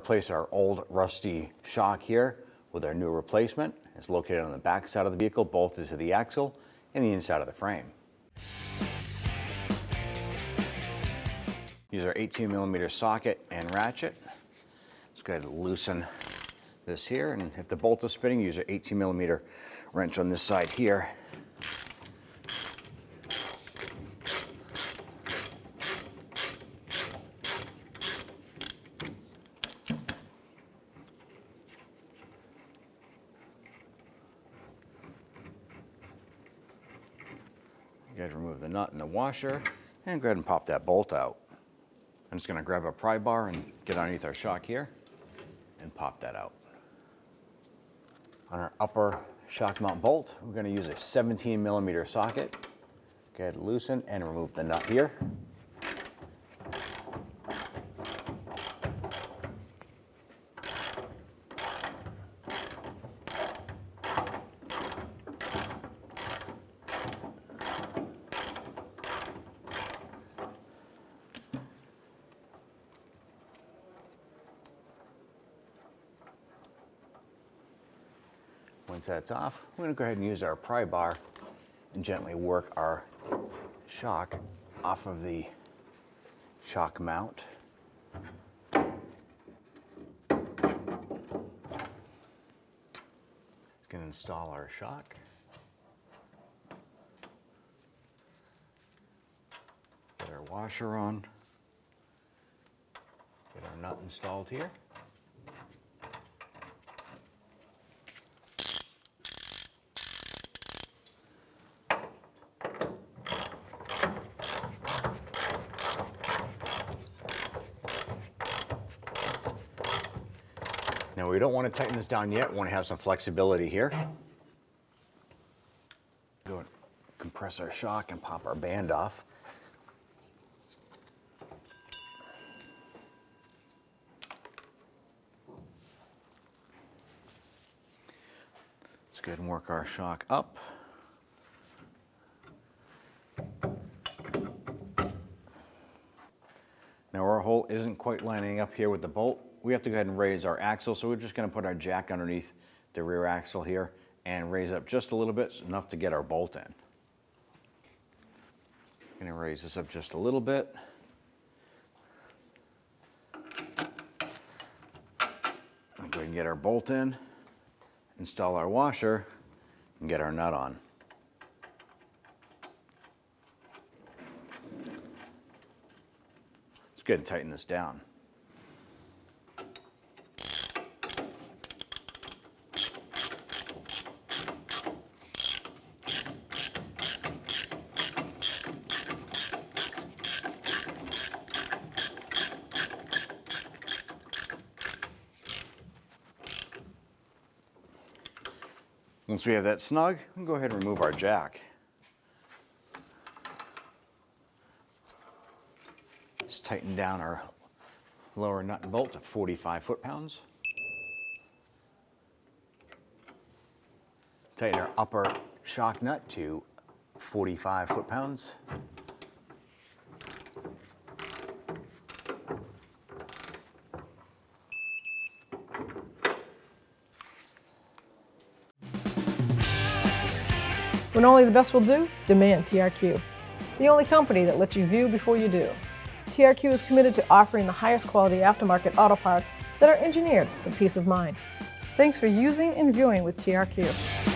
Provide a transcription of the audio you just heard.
replace our old rusty shock here with our new replacement. It's located on the back side of the vehicle, bolted to the axle and the inside of the frame. Use our 18mm socket and ratchet. Let's go ahead and loosen this here, and if the bolt is spinning, use our 18mm wrench on this side here. Go ahead and remove the nut and the washer, and go ahead and pop that bolt out. I'm just going to grab a pry bar and get underneath our shock here and pop that out. On our upper shock mount bolt, we're going to use a 17mm socket. Go ahead and loosen and remove the nut here. Once that's off, we're going to go ahead and use our pry bar and gently work our shock off of the shock mount. It's going to install our shock. Get our washer on. Get our nut installed here. Now we don't want to tighten this down yet, we want to have some flexibility here. Go and compress our shock and pop our band off. Let's go ahead and work our shock up. Now our hole isn't quite lining up here with the bolt. We have to go ahead and raise our axle, so we're just going to put our jack underneath the rear axle here and raise up just a little bit, enough to get our bolt in. I'm going to raise this up just a little bit. I'll go ahead and get our bolt in, install our washer, and get our nut on. Let's go ahead and tighten this down. Once we have that snug, we can go ahead and remove our jack. Just tighten down our lower nut and bolt to 45 foot-pounds. Tighten our upper shock nut to 45 foot-pounds. When only the best will do, demand TRQ. The only company that lets you view before you do. TRQ is committed to offering the highest quality aftermarket auto parts that are engineered for peace of mind. Thanks for using and viewing with TRQ.